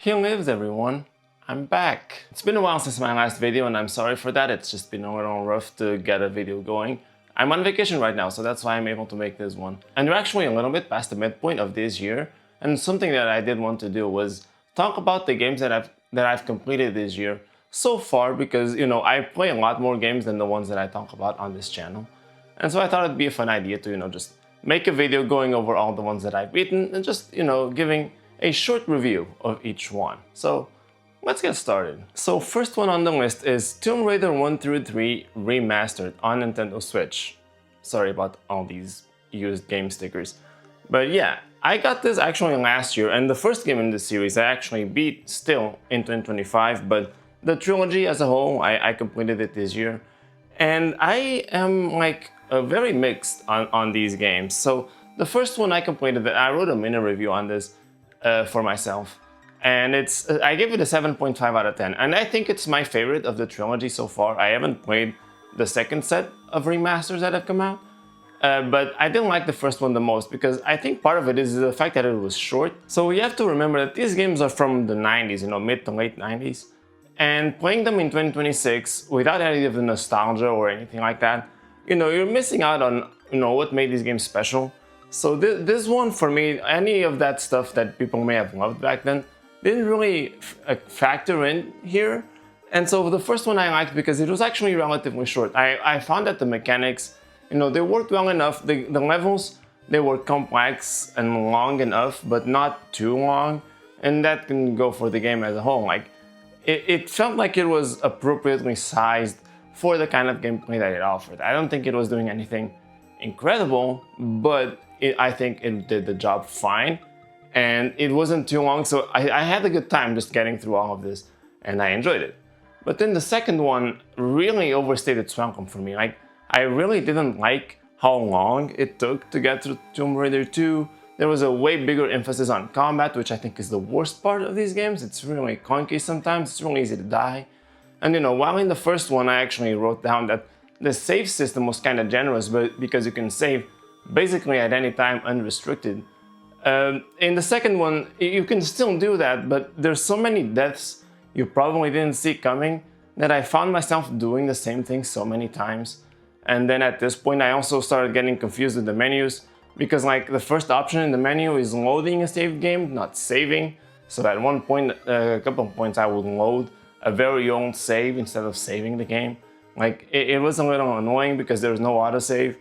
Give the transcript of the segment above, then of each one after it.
He lives, everyone. I'm back. It's been a while since my last video and I'm sorry for that. It's just been a little rough to get a video going. I'm on vacation right now, so that's why I'm able to make this one. And we're actually a little bit past the midpoint of this year, and something that I did want to do was talk about the games that I've completed this year so far, because I play a lot more games than the ones that I talk about on this channel. And so I thought it'd be a fun idea to just make a video going over all the ones that I've beaten and just giving a short review of each one. So let's get started. So first one on the list is Tomb Raider 1 through 3 Remastered on Nintendo Switch. Sorry about all these used game stickers. But yeah, I got this actually last year, and the first game in the series I actually beat still in 2025, but the trilogy as a whole, I completed it this year. And I am very mixed on these games. So the first one I completed, I wrote a mini review on this for myself. And I gave it a 7.5 out of 10. And I think it's my favorite of the trilogy so far. I haven't played the second set of remasters that have come out. But I didn't like the first one the most because I think part of it is the fact that it was short. So you have to remember that these games are from the 90s, mid to late 90s. And playing them in 2026 without any of the nostalgia or anything like that, you're missing out on what made these games special. So this one, for me, any of that stuff that people may have loved back then didn't really factor in here. And so the first one I liked because it was actually relatively short. I found that the mechanics, they worked well enough. The levels, they were complex and long enough, but not too long. And that can go for the game as a whole. It felt like it was appropriately sized for the kind of gameplay that it offered. I don't think it was doing anything incredible, but I think it did the job fine. And it wasn't too long, so I had a good time just getting through all of this, and I enjoyed it. But then the second one really overstayed its welcome for me. I really didn't like how long it took to get through Tomb Raider 2. There was a way bigger emphasis on combat, which I think is the worst part of these games. It's really clunky sometimes, it's really easy to die. And while in the first one I actually wrote down that the save system was kind of generous, but because you can save basically at any time unrestricted. In the second one, you can still do that, but there's so many deaths you probably didn't see coming that I found myself doing the same thing so many times. And then at this point, I also started getting confused with the menus because the first option in the menu is loading a saved game, not saving. So at one point, a couple of points, I would load a very old save instead of saving the game. It was a little annoying because there was no autosave.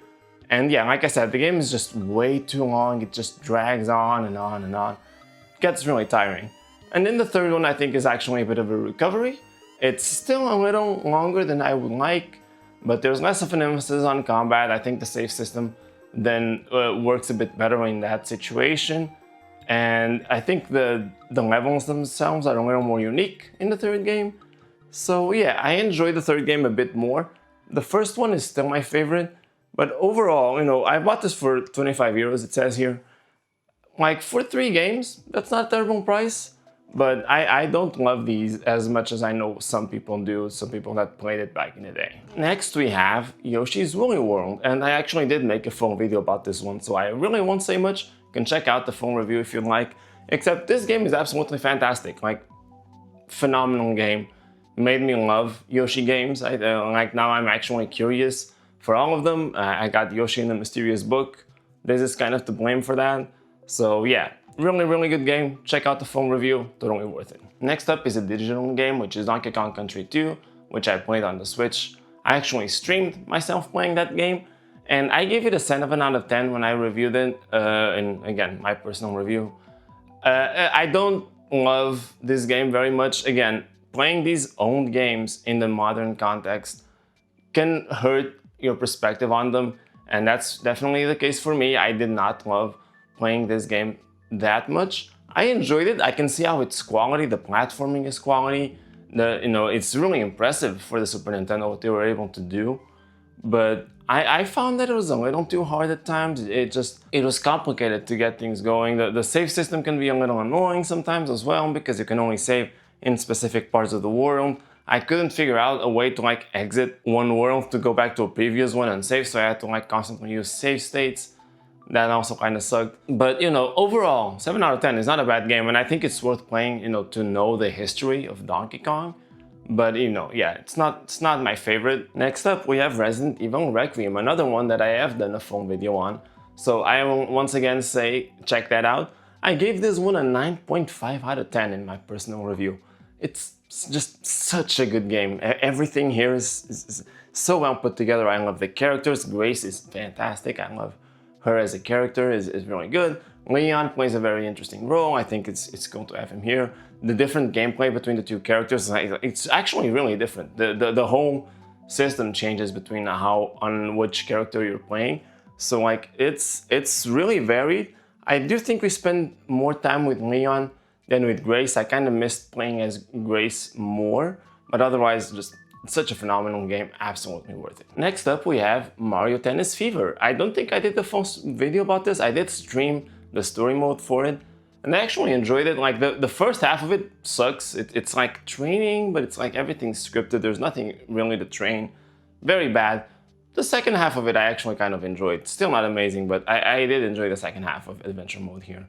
And yeah, like I said, the game is just way too long. It just drags on and on and on. It gets really tiring. And then the third one I think is actually a bit of a recovery. It's still a little longer than I would like, but there's less of an emphasis on combat. I think the save system then works a bit better in that situation. And I think the levels themselves are a little more unique in the third game. So yeah, I enjoy the third game a bit more. The first one is still my favorite. But overall, I bought this for 25 euros, it says here. For 3 games, that's not a terrible price. But I don't love these as much as I know some people do, some people that played it back in the day. Next we have Yoshi's Woolly World, and I actually did make a full video about this one, so I really won't say much. You can check out the full review if you'd like. Except this game is absolutely fantastic, phenomenal game. Made me love Yoshi games. Now I'm actually curious for all of them. I got Yoshi in the Mysterious Book. This is kind of to blame for that. So yeah, really good game. Check out the full review, totally worth it. Next up is a digital game, which is Donkey Kong Country 2, which I played on the Switch. I actually streamed myself playing that game, and I gave it a 7 out of 10 when I reviewed it, and again, my personal review. I don't love this game very much. Again, playing these old games in the modern context can hurt your perspective on them, and that's definitely the case for me. I did not love playing this game that much. I enjoyed it. I can see how it's quality. The platforming is quality. It's really impressive for the Super Nintendo what they were able to do. But I found that it was a little too hard at times. It was complicated to get things going. The save system can be a little annoying sometimes as well because you can only save in specific parts of the world. I couldn't figure out a way to exit one world to go back to a previous one and save, so I had to constantly use save states. That also kind of sucked. But, you know, overall, 7 out of 10 is not a bad game. And I think it's worth playing, you know, to know the history of Donkey Kong. But, you know, yeah, it's not my favorite. Next up, we have Resident Evil Requiem, another one that I have done a full video on. So I will once again say, check that out. I gave this one a 9.5 out of 10 in my personal review. It's just such a good game. Everything here is so well put together. I love the characters. Grace is fantastic. I love her as a character, is really good. Leon plays a very interesting role. I think it's cool to have him here. The different gameplay between the two characters, it's actually really different. The whole system changes between on which character you're playing. So like it's really varied. I do think we spend more time with Leon than with Grace. I kind of missed playing as Grace more, but otherwise just such a phenomenal game, absolutely worth it. Next up we have Mario Tennis Fever. I don't think I did the full video about this. I did stream the story mode for it, and I actually enjoyed it. Like the first half of it sucks. It's like training, but it's like everything's scripted. There's nothing really to train. Very bad. The second half of it I actually kind of enjoyed. Still not amazing, but I did enjoy the second half of adventure mode here.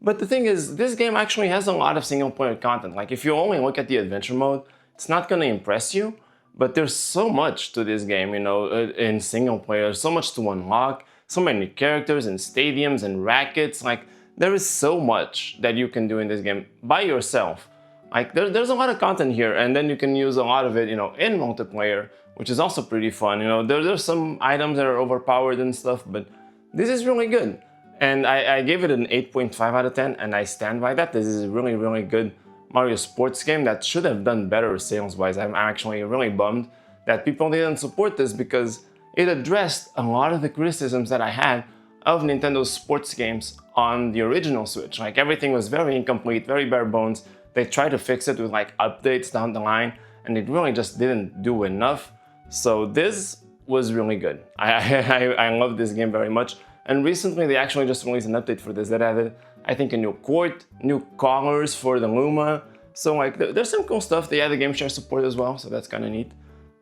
But the thing is, this game actually has a lot of single player content. Like if you only look at the adventure mode, it's not gonna impress you, but there's so much to this game, you know, in single player, so much to unlock, so many characters and stadiums and rackets. Like there is so much that you can do in this game by yourself. Like there's a lot of content here, and then you can use a lot of it, you know, in multiplayer, which is also pretty fun. You know, there's some items that are overpowered and stuff, but this is really good. And I gave it an 8.5 out of 10, and I stand by that. This is a really, really good Mario sports game that should have done better sales-wise. I'm actually really bummed that people didn't support this, because it addressed a lot of the criticisms that I had of Nintendo's sports games on the original Switch. Like everything was very incomplete, very bare bones. They tried to fix it with like updates down the line, and it really just didn't do enough. So this was really good. I love this game very much. And recently they actually just released an update for this that added, I think, a new court, new colors for the Luma. So like there's some cool stuff. They added game share support as well, so that's kind of neat.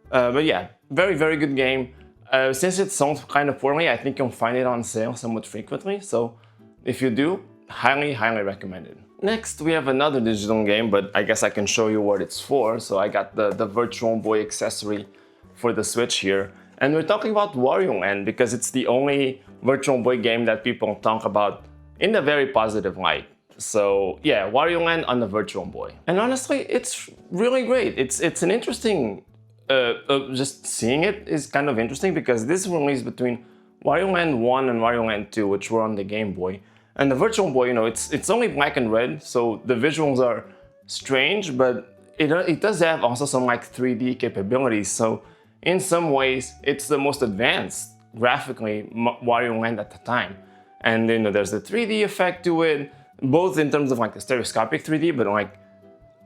But yeah, very, very good game. Since it sold kind of poorly, I think you'll find it on sale somewhat frequently. So if you do, highly, highly recommend it. Next, we have another digital game, but I guess I can show you what it's for. So I got the Virtual Boy accessory for the Switch here. And we're talking about Wario Land because it's the only Virtual Boy game that people talk about in a very positive light. So yeah, Wario Land on the Virtual Boy. And honestly, it's really great. It's an interesting, just seeing it is kind of interesting, because this released between Wario Land 1 and Wario Land 2, which were on the Game Boy. And the Virtual Boy, you know, it's only black and red, so the visuals are strange, but it does have also some like 3D capabilities. So in some ways, it's the most advanced graphically Wario Land at the time. And you know, there's the 3D effect to it, both in terms of like the stereoscopic 3D, but like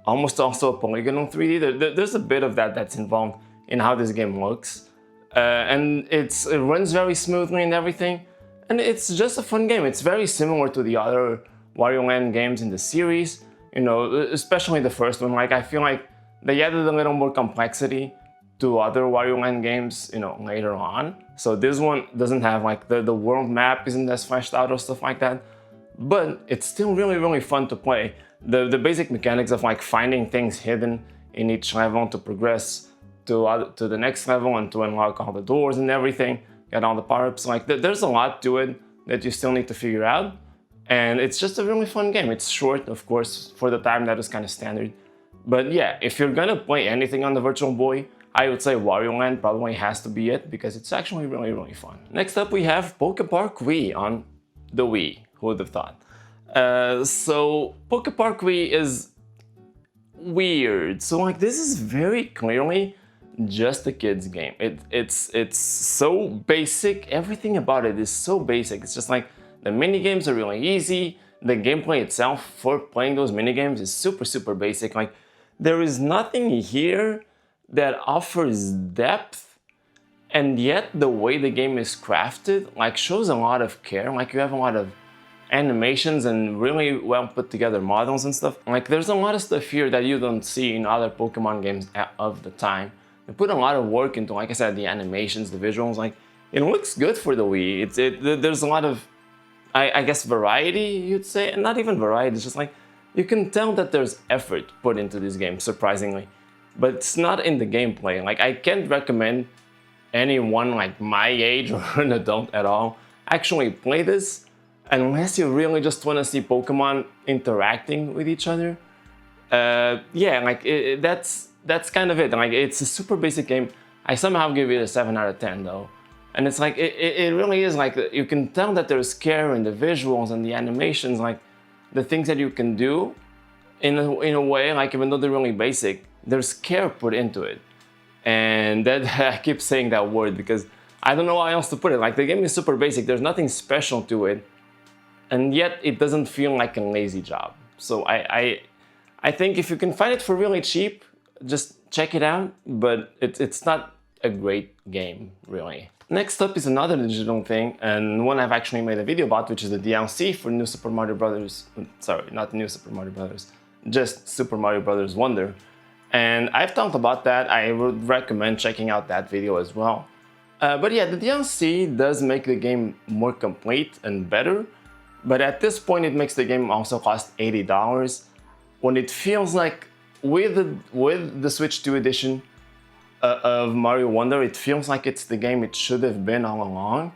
almost also a polygonal 3D. There's a bit of that that's involved in how this game looks. And it runs very smoothly and everything. And it's just a fun game. It's very similar to the other Wario Land games in the series, you know, especially the first one. Like I feel like they added a little more complexity to other Wario Land games, you know, later on. So this one doesn't have like the world map isn't as fleshed out or stuff like that, but it's still really, really fun to play. The basic mechanics of like finding things hidden in each level to progress to the next level and to unlock all the doors and everything, get all the power-ups. Like there's a lot to it that you still need to figure out, and it's just a really fun game. It's short, of course, for the time that is kind of standard. But yeah, if you're gonna play anything on the Virtual Boy, I would say Wario Land probably has to be it, because it's actually really, really fun. Next up we have Poke Park Wii on the Wii. Who would have thought? So Poke Park Wii is weird. So like this is very clearly just a kid's game. It's so basic. Everything about it is so basic. It's just like the mini games are really easy. The gameplay itself for playing those mini games is super, super basic. Like there is nothing here that offers depth, and yet the way the game is crafted like shows a lot of care. Like you have a lot of animations and really well put together models and stuff. Like there's a lot of stuff here that you don't see in other Pokemon games of the time. They put a lot of work into, like I said, the animations, the visuals. Like it looks good for the Wii. There's a lot of I guess variety, you'd say, and not even variety, it's just like, you can tell that there's effort put into this game, surprisingly. But it's not in the gameplay. Like, I can't recommend anyone like my age or an adult at all actually play this unless you really just want to see Pokemon interacting with each other. Yeah, like that's kind of it. Like, it's a super basic game. I somehow give it a 7 out of 10 though. And it's like, it really is like, you can tell that there's care in the visuals and the animations, like the things that you can do in a way, like even though they're really basic, there's care put into it. And that, I keep saying that word because I don't know how else to put it. Like, the game is super basic, there's nothing special to it, and yet it doesn't feel like a lazy job. So I think if you can find it for really cheap, just check it out, but it's not a great game, really. Next up is another digital thing, and one I've actually made a video about, which is the DLC for New Super Mario Bros. Sorry, not New Super Mario Bros. Just Super Mario Bros. Wonder. And I've talked about that. I would recommend checking out that video as well. But yeah, the DLC does make the game more complete and better, but at this point it makes the game also cost $80, when it feels like with the Switch 2 edition of Mario Wonder, it feels like it's the game it should have been all along.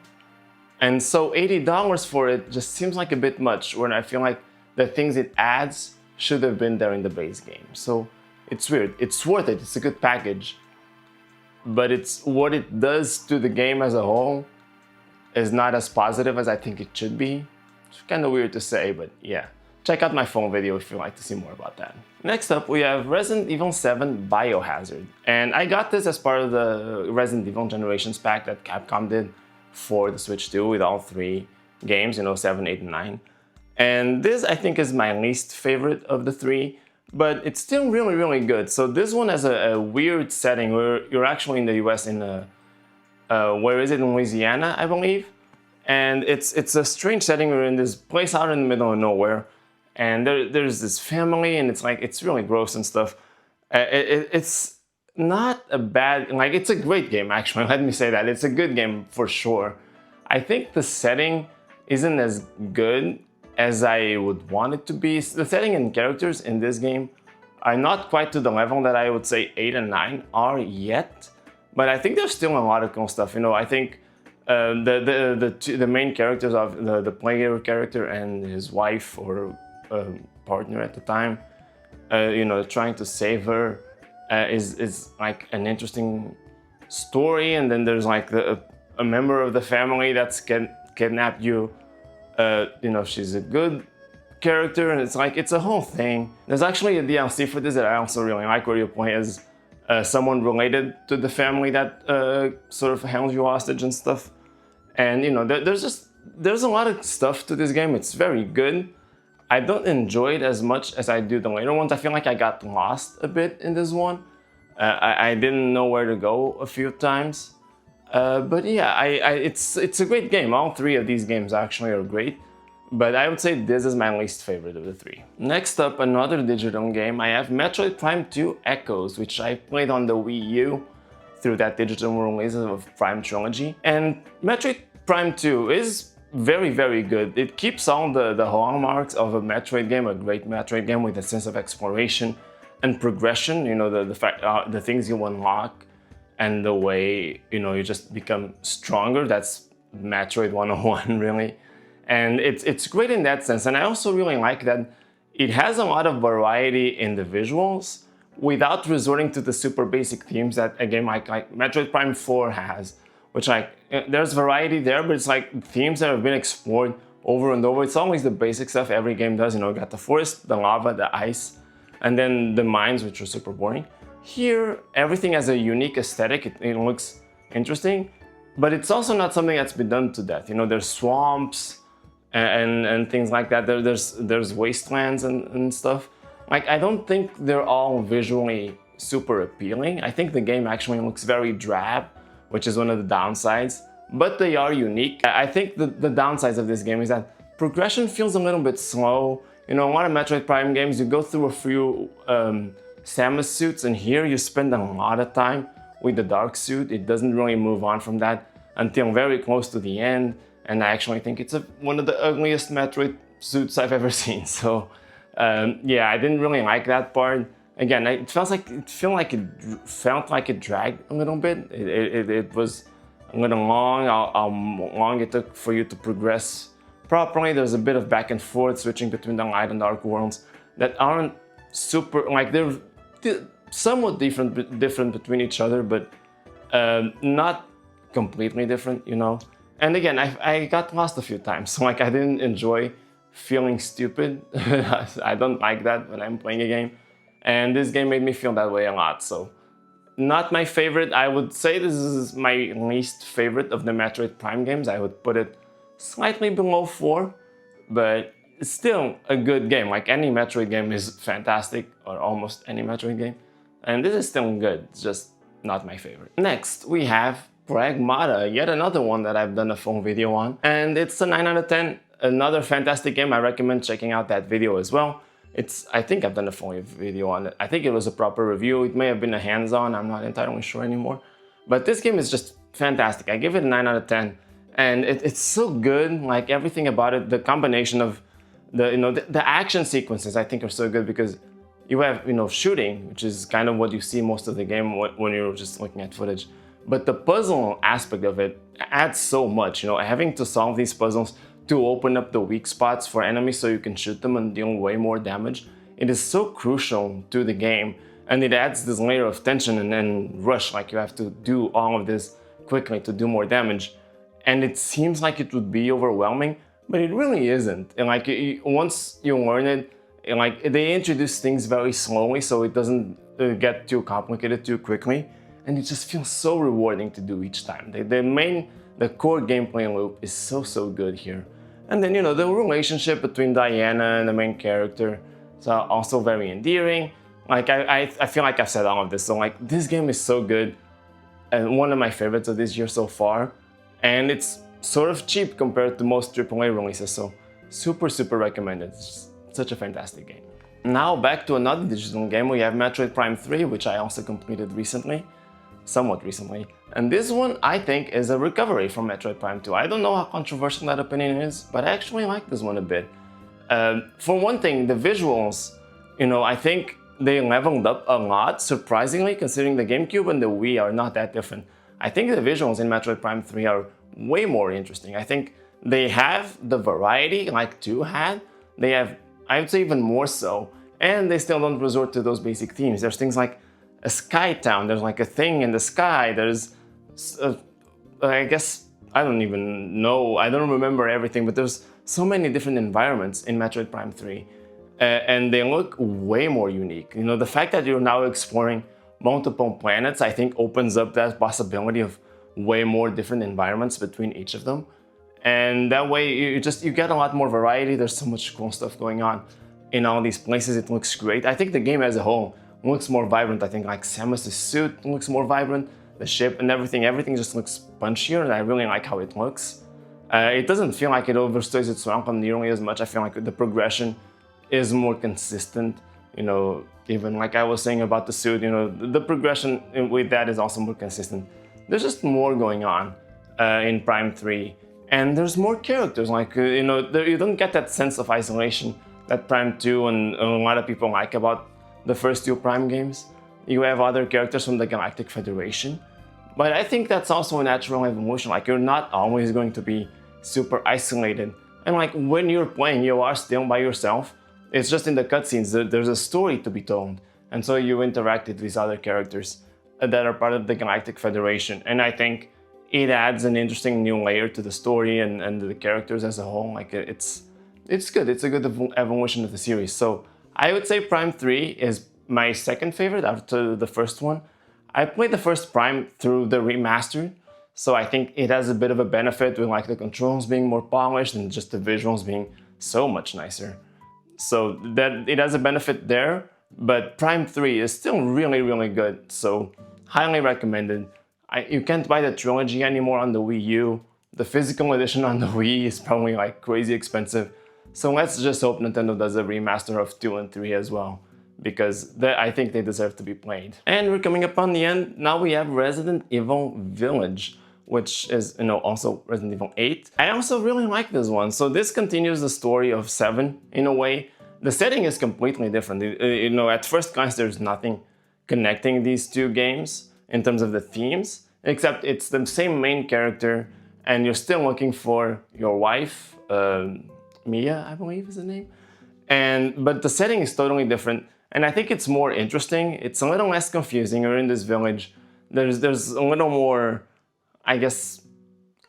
And so $80 for it just seems like a bit much, when I feel like the things it adds should have been there in the base game. So it's weird. It's worth it. It's a good package. But it's what it does to the game as a whole is not as positive as I think it should be. It's kind of weird to say, but yeah. Check out my phone video if you'd like to see more about that. Next up, we have Resident Evil 7 Biohazard. And I got this as part of the Resident Evil Generations pack that Capcom did for the Switch 2 with all 3 games, 7, 8, and 9. And this, I think, is my least favorite of the 3, but it's still really, really good. So this one has a weird setting where you're actually in the US in where is it, in Louisiana, I believe? And it's a strange setting. We're in this place out in the middle of nowhere, and there's this family, and it's really gross and stuff. It's not a bad, like, it's a great game actually, let me say that. It's a good game for sure. I think the setting isn't as good as I would want it to be. The setting and characters in this game are not quite to the level that I would say 8 and 9 are yet, but I think there's still a lot of cool stuff. I think the main characters of the player character and his wife or partner at the time, trying to save her is like an interesting story. And then there's like a member of the family that's kidnapped you. She's a good character, and it's a whole thing. There's actually a DLC for this that I also really like, where you play as someone related to the family that sort of held you hostage and stuff. And there's a lot of stuff to this game. It's very good. I don't enjoy it as much as I do the later ones. I feel like I got lost a bit in this one. I didn't know where to go a few times. But yeah, it's a great game. All 3 of these games actually are great, but I would say this is my least favorite of the 3. Next up, another digital game, I have Metroid Prime 2 Echoes, which I played on the Wii U through that digital release of Prime Trilogy. And Metroid Prime 2 is very, very good. It keeps all the hallmarks of a Metroid game, a great Metroid game with a sense of exploration and progression, the things you unlock, and the way, you just become stronger. That's Metroid 101, really. And it's great in that sense. And I also really like that it has a lot of variety in the visuals without resorting to the super basic themes that a game like Metroid Prime 4 has, which there's variety there, but it's like themes that have been explored over and over. It's always the basic stuff every game does. You got the forest, the lava, the ice, and then the mines, which are super boring. Here, everything has a unique aesthetic. It looks interesting, but it's also not something that's been done to death. There's swamps and things like that. There's wastelands and stuff. I don't think they're all visually super appealing. I think the game actually looks very drab, which is one of the downsides, but they are unique. I think the downsides of this game is that progression feels a little bit slow. A lot of Metroid Prime games, you go through a few Samus suits, and here you spend a lot of time with the Dark suit. It doesn't really move on from that until very close to the end, and I actually think it's one of the ugliest Metroid suits I've ever seen. So yeah, I didn't really like that part. Again, it felt like it dragged a little bit. It was a little long. How long it took for you to progress properly. There's a bit of back and forth switching between the light and dark worlds that aren't super, like they're somewhat different between each other, but not completely different, you know. And again, I got lost a few times. So like I didn't enjoy feeling stupid. I don't like that when I'm playing a game. And this game made me feel that way a lot. So not my favorite. I would say this is my least favorite of the Metroid Prime games. I would put it slightly below 4, but it's still a good game. Like any Metroid game is fantastic, or almost any Metroid game. And this is still good, it's just not my favorite. Next, we have Pragmata, yet another one that I've done a full video on. And it's a 9 out of 10, another fantastic game. I recommend checking out that video as well. I think I've done a full video on it. I think it was a proper review. It may have been a hands-on, I'm not entirely sure anymore. But this game is just fantastic. I give it a 9 out of 10. And it's so good, like everything about it, the combination of the action sequences I think are so good, because you have, shooting, which is kind of what you see most of the game when you're just looking at footage. But the puzzle aspect of it adds so much, having to solve these puzzles to open up the weak spots for enemies so you can shoot them and deal way more damage. It is so crucial to the game, and it adds this layer of tension and rush, like you have to do all of this quickly to do more damage. And it seems like it would be overwhelming, but it really isn't. And like once you learn it, like they introduce things very slowly so it doesn't get too complicated too quickly, and it just feels so rewarding to do each time. The core gameplay loop is so good here. And then the relationship between Diana and the main character is also very endearing. Like I feel like I've said all of this, so like this game is so good and one of my favorites of this year so far, and it's sort of cheap compared to most AAA releases, so super recommended. It's just such a fantastic game. Now back to another digital game. We have Metroid Prime 3, which I also completed recently, somewhat recently. And this one, I think, is a recovery from Metroid Prime 2. I don't know how controversial that opinion is, but I actually like this one a bit. For one thing, the visuals, I think they leveled up a lot, surprisingly, considering the GameCube and the Wii are not that different. I think the visuals in Metroid Prime 3 are way more interesting. I think they have the variety like 2 had. They have, I would say, even more so, and they still don't resort to those basic themes. There's things like a sky town, there's like a thing in the sky, there's, I guess, I don't even know, I don't remember everything, but there's so many different environments in Metroid Prime 3, and they look way more unique. The fact that you're now exploring multiple planets, I think, opens up that possibility of way more different environments between each of them. And that way you get a lot more variety. There's so much cool stuff going on in all these places. It looks great. I think the game as a whole looks more vibrant. I think like Samus's suit looks more vibrant, the ship and everything just looks punchier, and I really like how it looks. It doesn't feel like it overstays its welcome nearly as much. I feel like the progression is more consistent. Even like I was saying about the suit, the progression with that is also more consistent. There's just more going on in Prime 3. And there's more characters, like, you don't get that sense of isolation that Prime 2 and a lot of people like about the first 2 Prime games. You have other characters from the Galactic Federation. But I think that's also a natural evolution. Like, you're not always going to be super isolated. And like, when you're playing, you are still by yourself. It's just in the cutscenes that there's a story to be told. And so you interact with these other characters that are part of the Galactic Federation. And I think it adds an interesting new layer to the story and the characters as a whole. Like, it's good. It's a good evolution of the series. So I would say Prime 3 is my second favorite after the first one. I played the first Prime through the remastered, so I think it has a bit of a benefit with like the controls being more polished and just the visuals being so much nicer. So that it has a benefit there, but Prime 3 is still really good, so highly recommended. You can't buy the trilogy anymore on the Wii U. The physical edition on the Wii is probably like crazy expensive. So let's just hope Nintendo does a remaster of 2 and 3 as well, because I think they deserve to be played. And we're coming up on the end. Now we have Resident Evil Village, which is, also Resident Evil 8. I also really like this one. So this continues the story of 7 in a way. The setting is completely different. At first glance, there's nothing connecting these two games in terms of the themes, except it's the same main character, and you're still looking for your wife, Mia, I believe is the name. But the setting is totally different, and I think it's more interesting. It's a little less confusing. You're in this village. There's a little more, I guess,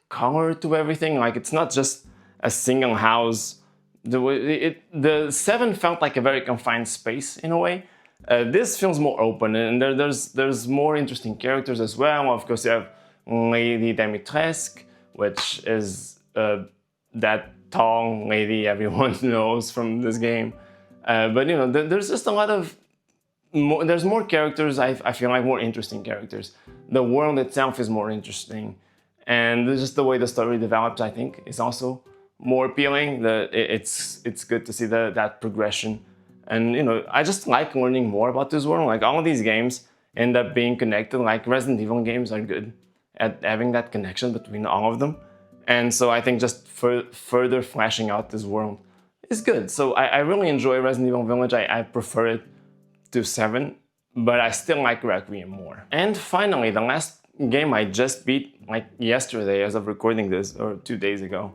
color to everything. Like, it's not just a single house. The 7 felt like a very confined space in a way. This feels more open, and there's more interesting characters as well. Of course, you have Lady Dimitrescu, which is that tall lady everyone knows from this game. But there's just a lot of there's more characters. I feel like more interesting characters. The world itself is more interesting, and just the way the story develops, I think, is also more appealing. It's good to see that progression, and I just like learning more about this world. Like, all of these games end up being connected. Like, Resident Evil games are good at having that connection between all of them, and so I think just further fleshing out this world is good. So I really enjoy Resident Evil Village. I prefer it to 7, but I still like Requiem more. And finally, the last game I just beat, like yesterday as of recording this, or 2 days ago,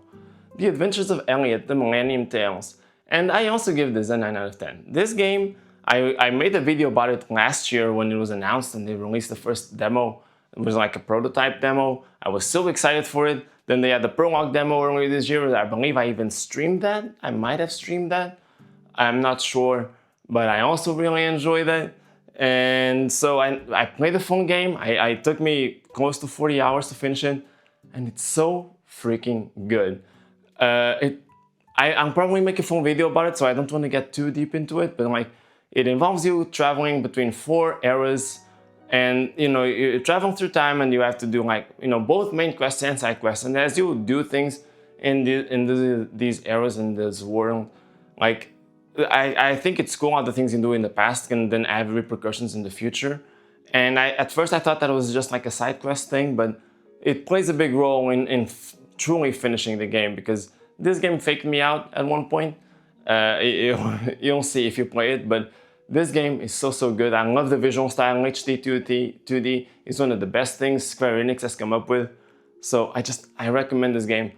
The Adventures of Elliot, The Millennium Tales. And I also give this a 9 out of 10. This game, I made a video about it last year when it was announced and they released the first demo. It was like a prototype demo. I was so excited for it. Then they had the prologue demo earlier this year. I believe I even streamed that. I might have streamed that. I'm not sure, but I also really enjoyed it. And so I played the full game. It took me close to 40 hours to finish it, and it's so freaking good. I'll probably make a full video about it, so I don't want to get too deep into it, but like, it involves you traveling between 4 eras, and you travel through time, and you have to do like, both main quests and side quests. And as you do things in these eras in this world, like, I think it's cool how the things you do in the past can then have repercussions in the future. And at first I thought that it was just like a side quest thing, but it plays a big role in truly finishing the game, because this game faked me out at one point. You'll see if you play it, but this game is so good. I love the visual style. HD 2D is one of the best things Square Enix has come up with. So I recommend this game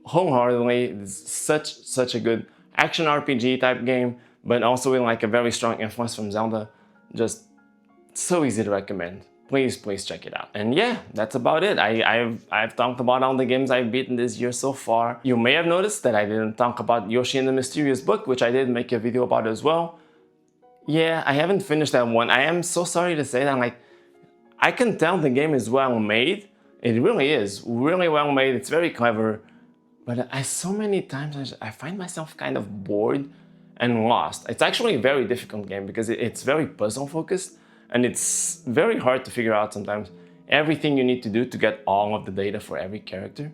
wholeheartedly. It's such a good action RPG type game, but also with like a very strong influence from Zelda. Just so easy to recommend. Please check it out. And yeah, that's about it. I've talked about all the games I've beaten this year so far. You may have noticed that I didn't talk about Yoshi and the Mysterious Book, which I did make a video about as well. Yeah, I haven't finished that one. I am so sorry to say that. Like, I can tell the game is well made. It really is really well made. It's very clever. But so many times I find myself kind of bored and lost. It's actually a very difficult game because it's very puzzle focused, and it's very hard to figure out sometimes everything you need to do to get all of the data for every character.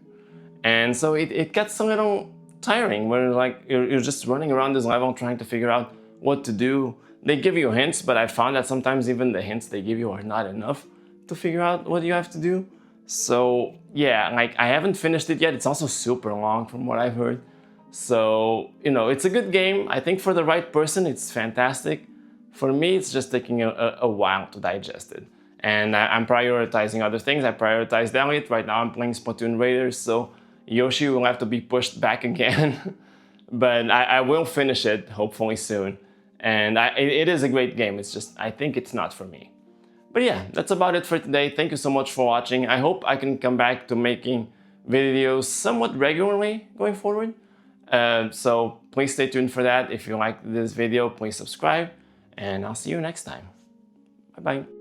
And so it gets a little tiring where like you're just running around this level trying to figure out what to do. They give you hints, but I found that sometimes even the hints they give you are not enough to figure out what you have to do. So yeah, like, I haven't finished it yet. It's also super long from what I've heard. So, it's a good game. I think for the right person, it's fantastic. For me, it's just taking a while to digest it. And I'm prioritizing other things. I prioritized Elliot. Right now I'm playing Splatoon Raiders, so Yoshi will have to be pushed back again. But I will finish it, hopefully soon. And it is a great game. It's just, I think it's not for me. But yeah, that's about it for today. Thank you so much for watching. I hope I can come back to making videos somewhat regularly going forward. So please stay tuned for that. If you like this video, please subscribe, and I'll see you next time. Bye-bye.